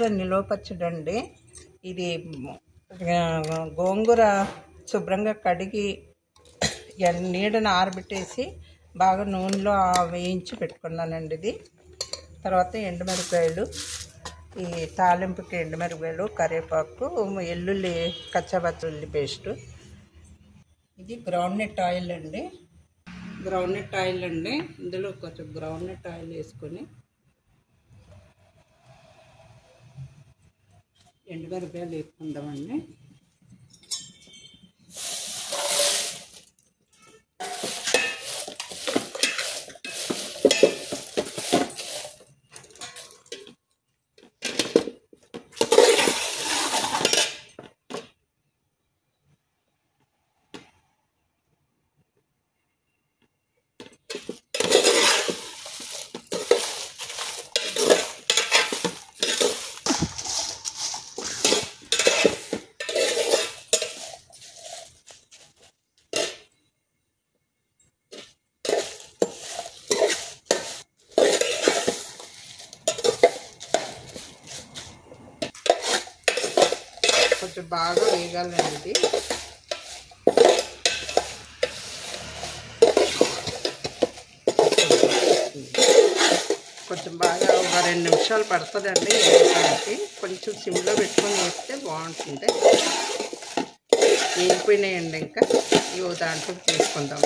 గోంగూర నిలువ పచ్చడి అండి. ఇది గోంగూర శుభ్రంగా కడిగి నీడను ఆరబెట్టేసి బాగా నూనెలో వేయించి పెట్టుకున్నానండి. ఇది తర్వాత ఎండుమిరపకాయలు, ఈ తాలింపుకి ఎండుమిరపకాయలు, కరివేపాకు, ఎల్లుల్లి, కచ్చాపచ్చి ఉల్లి పేస్టు. ఇది గ్రౌండ్నట్ ఆయిల్ అండి. ఇందులో కొంచెం గ్రౌండ్నట్ ఆయిల్ వేసుకొని ఎండుమిరపకాయలు వేసుకుందామండి. కొంచెం బాగా వేగాలండి. ఇది కొంచెం బాగా ఒక 2 నిమిషాలు పడుతుందండి వేయడానికి. కొంచెం సిమ్లో పెట్టుకొని వేస్తే బాగుంటుంది. వేగిపోయినాయండి. ఇంకా ఇవి దాంట్లో తీసుకుందాం.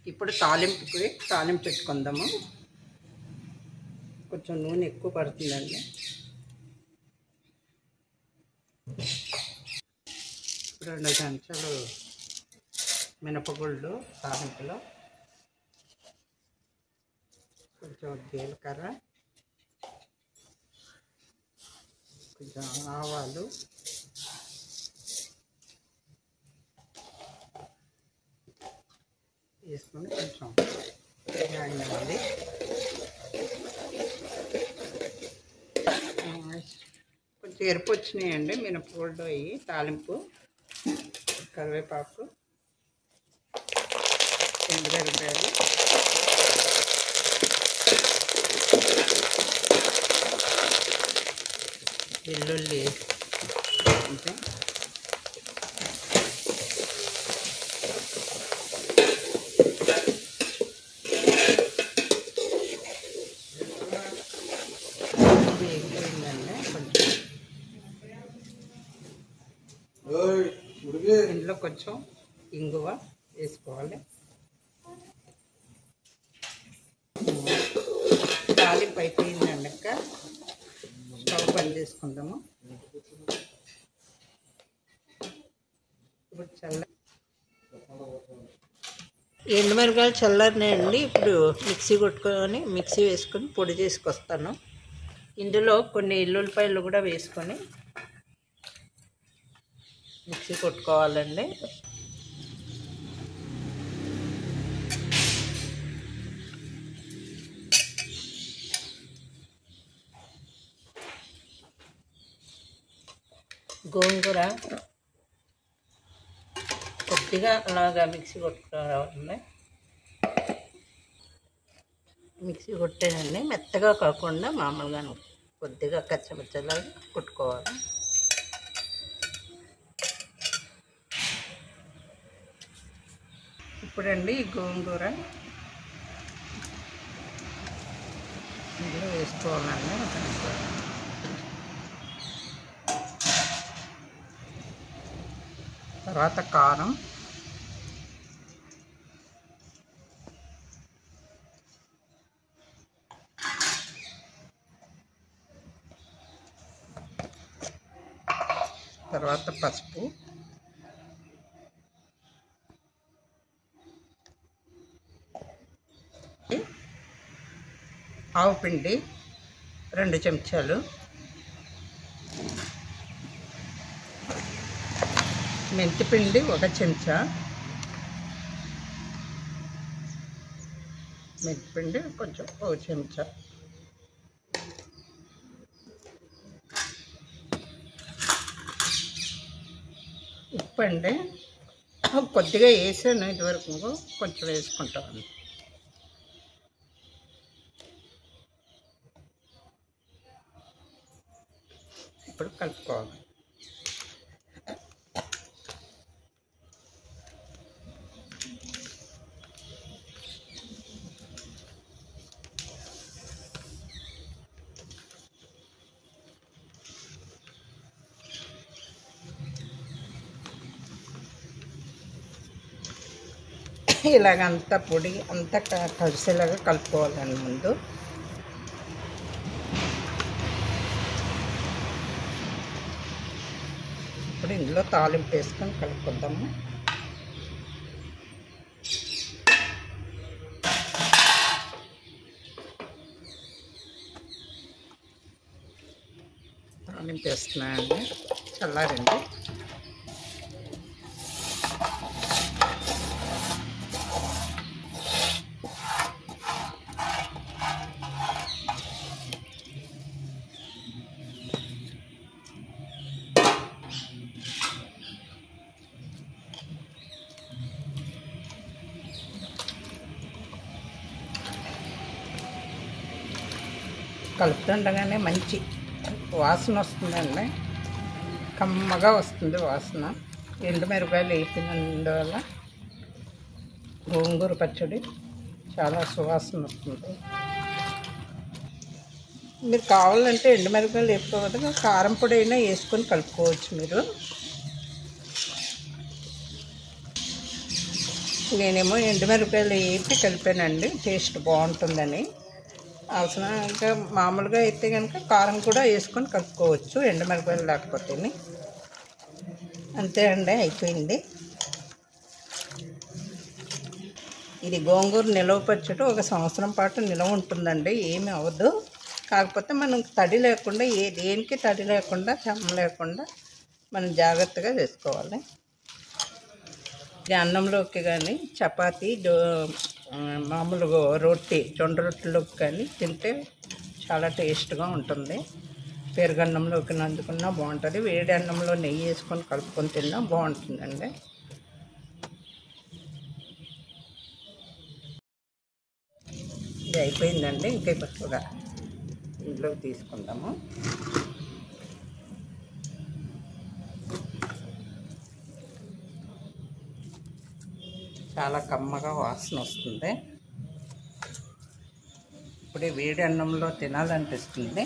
ఇప్పుడు తాలింపు పెట్టుకుందాము. కొంచెం నూనె ఎక్కువ పడుతుందండి. ఇప్పుడు 2 చెంచాలు మినపగుళ్ళు తాలింపులో, కొంచెం జీలకర్ర, కొంచెం ఆవాలు, వేసుకొని కొంచెం వేయండి. కొంచెం ఎరుపు వచ్చినాయండి మినపగుళ్ళు అవి. తాలింపు, కరివేపాకు, ఎండుమిరపకాయలు, వెల్లుల్లి కొంచెం, ఇందులో కొంచెం ఇంగువ వేసుకోవాలి. తాలింపు అయిపోయిందండి. ఇంకా స్టవ్ బంద్ చేసుకుందాము. ఇప్పుడు ఎండుమిరపకాయలు చల్లారినాయండి. ఇప్పుడు మిక్సీ వేసుకొని పొడి చేసుకొస్తాను. ఇందులో కొన్ని ఎల్లుల్లిపాయలు కూడా వేసుకొని మిక్సీ కొట్టుకోవాలండి. గోంగూర కొద్దిగా అలాగా మిక్సీ కొట్టుకోవాలి. మిక్సీ కొట్టేదండి. మెత్తగా కాకుండా మామూలుగా కొద్దిగా కచ్చపచ్చలాగా కొట్టుకోవాలి. ఇప్పుడండి ఈ గోంగూర ఇందులో వేసుకోవాలండి. తర్వాత కారం, తర్వాత పసుపు, ఆవు పిండి 2 చెంచాలు, మెంతిపిండి 1 చెంచా, మెంతిపిండి కొంచెం 1 చెంచా, ఉప్పు అండి కొద్దిగా వేసాను, ఇదివరకు కొంచెం వేసుకుంటాను. ఇప్పుడు కలుపుకోవాలి. ఇలాగంతా పొడి అంతా కలిసేలాగా కలుపుకోవాలండి ముందు. ఇప్పుడు ఇందులో తాలింపు వేసుకొని కలుపుకుందాము. తాలింపు వేస్తున్నాయండి, చల్లారండి. కలుపుతుండగానే మంచి వాసన వస్తుందండి, కమ్మగా వస్తుంది వాసన. ఎండుమిరపకాయలు వేపినందువల్ల గోంగూర పచ్చడి చాలా సువాసన వస్తుంది. మీరు కావాలంటే ఎండుమిరపకాయలు వేసుకోవద్దు, కారం పొడి అయినా వేసుకొని కలుపుకోవచ్చు మీరు. నేనేమో ఎండుమిరపకాయలు వేపి కలిపానండి, టేస్ట్ బాగుంటుందని. అవసరం ఇంకా మామూలుగా అయితే కనుక కారం కూడా వేసుకొని కలుపుకోవచ్చు, ఎండుమిరపకాయలు లేకపోతే. అంతే అండి, అయిపోయింది. ఇది గోంగూర నిలవ పచ్చడి 1 సంవత్సరం పాటు నిలవ ఉంటుందండి, ఏమీ అవ్వదు. కాకపోతే మనం తడి లేకుండా, దేనికి తడి లేకుండా, చెమ్మ లేకుండా మనం జాగ్రత్తగా చేసుకోవాలి. ఇది అన్నంలోకి కానీ, చపాతీ, మామూలుగా రొట్టె, జొండ రొట్టెలోకి కానీ తింటే చాలా టేస్ట్గా ఉంటుంది. పెరుగన్నంలోకి నందుకున్నా బాగుంటుంది, వేడి అన్నంలో నెయ్యి వేసుకొని కలుపుకొని తిన్నా బాగుంటుందండి. ఇది అయిపోయిందండి, ఇంకా ఇప్పుడు ఇంట్లోకి తీసుకుందాము. చాలా కమ్మగా వాసన వస్తుంది. ఇప్పుడే వేడి అన్నంలో తినాలనిపిస్తుంది.